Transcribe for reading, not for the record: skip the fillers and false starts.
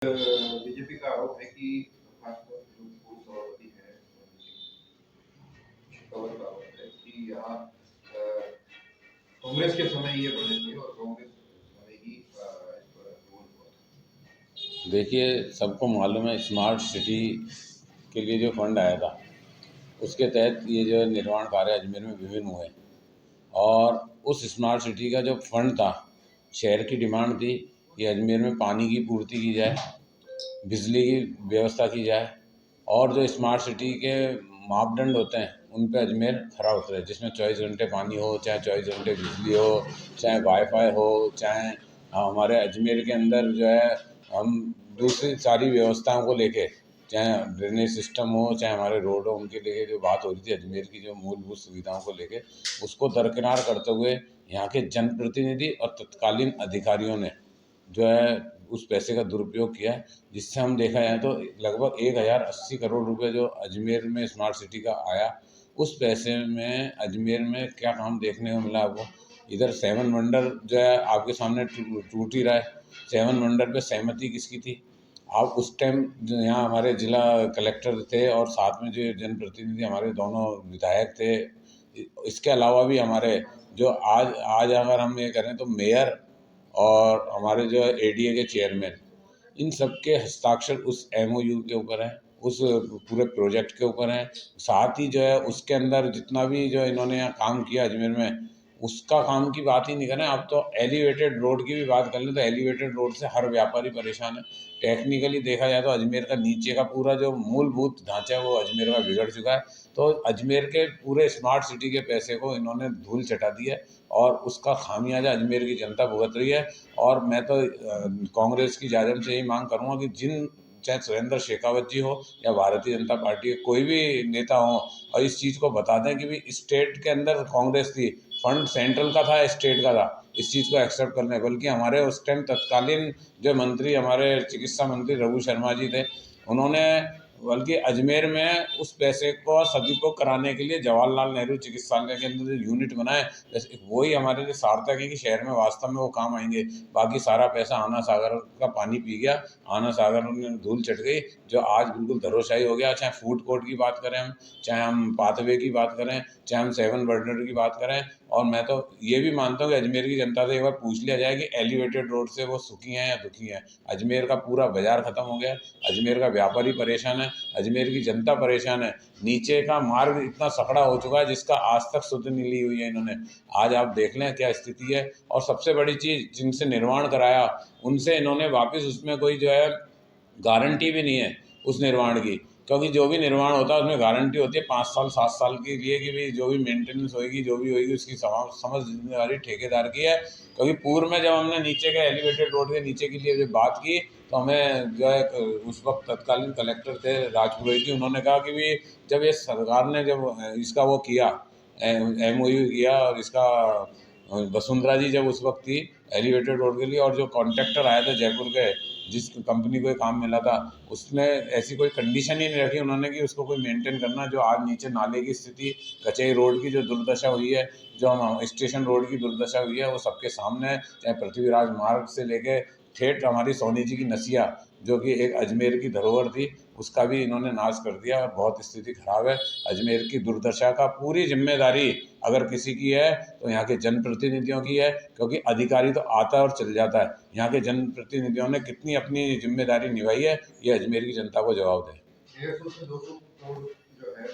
BJP का आरोप है कि खासतौर जो पूर्व सभापति है शेखावत का आरोप है कि यहाँ कांग्रेस के समय ये बने थे और कांग्रेस समय ही इस पर रोल हुआ था। देखिए, सबको मालूम है स्मार्ट सिटी के लिए जो फंड आया था उसके तहत ये जो निर्माण कार्य अजमेर में विभिन्न हुए और उस स्मार्ट सिटी का जो फंड था, शहर की डिमांड थी कि अजमेर में पानी की पूर्ति की जाए, बिजली की व्यवस्था की जाए और जो स्मार्ट सिटी के मापदंड होते हैं उन पे अजमेर खरा उतरे, जिसमें 24 घंटे पानी हो, चाहे 24 घंटे बिजली हो, चाहे वाईफाई हो, चाहे हमारे अजमेर के अंदर जो है हम दूसरी सारी व्यवस्थाओं को लेके, चाहे ड्रेनेज सिस्टम हो, चाहे हमारे रोड हो, उनके लेके जो बात हो रही थी अजमेर की जो मूलभूत सुविधाओं को लेके, उसको दरकिनार करते हुए यहाँ के जनप्रतिनिधि और तत्कालीन अधिकारियों ने जो है उस पैसे का दुरुपयोग किया है, जिससे हम देखा जाए तो लगभग 1080 करोड़ रुपए जो अजमेर में स्मार्ट सिटी का आया, उस पैसे में अजमेर में क्या काम देखने को मिला आपको। इधर सेवन वंडर जो है आपके सामने टूट ही रहा है। सेवन वंडर पे सहमति किसकी थी? आप उस टाइम जो यहाँ हमारे जिला कलेक्टर थे और साथ में जो जनप्रतिनिधि हमारे दोनों विधायक थे, इसके अलावा भी हमारे जो आज आज अगर हम ये करें तो मेयर और हमारे जो है एडीए के चेयरमैन, इन सब के हस्ताक्षर उस एमओयू के ऊपर है, उस पूरे प्रोजेक्ट के ऊपर है। साथ ही जो है उसके अंदर जितना भी जो इन्होंने यहाँ काम किया अजमेर में, उसका काम की बात ही नहीं करें, आप तो एलिवेटेड रोड की भी बात कर लें तो एलिवेटेड रोड से हर व्यापारी परेशान है। टेक्निकली देखा जाए तो अजमेर का नीचे का पूरा जो मूलभूत ढांचा है वो अजमेर का बिगड़ चुका है। तो अजमेर के पूरे स्मार्ट सिटी के पैसे को इन्होंने धूल चटा दी है और उसका खामियाजा अजमेर की जनता भुगत रही है। और मैं तो कांग्रेस की जानिब से यही मांग करूँगा कि जिन, चाहे सुरेंद्र शेखावत जी हो या भारतीय जनता पार्टी के कोई भी नेता हो, और इस चीज़ को बता दें कि भी स्टेट के अंदर कांग्रेस थी, फंड सेंट्रल का था, स्टेट का था, इस चीज़ को एक्सेप्ट करने, बल्कि हमारे उस टाइम तत्कालीन जो मंत्री, हमारे चिकित्सा मंत्री रघु शर्मा जी थे, उन्होंने बल्कि अजमेर में उस पैसे को सदुपयोग कराने के लिए जवाहरलाल नेहरू चिकित्सालय के अंदर जो यूनिट बनाए, जैसे वही हमारे लिए सार्थक है कि शहर में वास्तव में वो काम आएंगे। बाकी सारा पैसा आना सागर का पानी पी गया, आना सागर में धूल चट गई, जो आज बिल्कुल धरोशाही हो गया। चाहे फूड कोर्ट की बात करें हम, चाहे हम पाथवे की बात करें, चाहे हम सेवन बर्नर की बात करें, और मैं तो ये भी मानता हूँ कि अजमेर की जनता से एक बार पूछ लिया जाए कि एलिवेटेड रोड से वो सुखी हैं या दुखी हैं। अजमेर का पूरा बाजार खत्म हो गया है, अजमेर का व्यापारी परेशान है, अजमेर की जनता परेशान है, नीचे का मार्ग इतना सकड़ा हो चुका है जिसका आज तक सुध नहीं ली हुई है इन्होंने। आज आप देख लें क्या स्थिति है। और सबसे बड़ी चीज़, जिनसे निर्माण कराया उनसे इन्होंने वापस उसमें कोई जो है गारंटी भी नहीं है उस निर्माण की, क्योंकि जो भी निर्माण होता है उसमें गारंटी होती है 5 साल 7 साल के लिए कि भी जो भी मेंटेनेंस होगी, जो भी होगी, उसकी समझ जिम्मेदारी ठेकेदार की है। क्योंकि पूर्व में जब हमने नीचे के एलिवेटेड रोड के नीचे के लिए जब बात की तो हमें जो है उस वक्त तत्कालीन कलेक्टर थे राजपुरोहित, उन्होंने कहा कि भी जब ये सरकार ने जब इसका वो किया, एमओयू किया, और इसका वसुंधरा जी जब उस वक्त थी एलिवेटेड रोड के लिए, और जो कॉन्ट्रैक्टर आए थे जयपुर के, जिस कंपनी को ये काम मिला था, उसने ऐसी कोई कंडीशन ही नहीं रखी उन्होंने कि उसको कोई मेंटेन करना। जो आज नीचे नाले की स्थिति, कचई रोड की जो दुर्दशा हुई है, जो हम स्टेशन रोड की दुर्दशा हुई है, वो सबके सामने है। चाहे पृथ्वीराज मार्ग से लेके ठेठ हमारी सोनी जी की नसिया, जो कि एक अजमेर की धरोहर थी, उसका भी इन्होंने नाश कर दिया और बहुत स्थिति खराब है। अजमेर की दुर्दशा का पूरी जिम्मेदारी अगर किसी की है तो यहाँ के जनप्रतिनिधियों की है, क्योंकि अधिकारी तो आता है और चल जाता है। यहाँ के जनप्रतिनिधियों ने कितनी अपनी जिम्मेदारी निभाई है, ये अजमेर की जनता को जवाब दें। 150 से 200 करोड़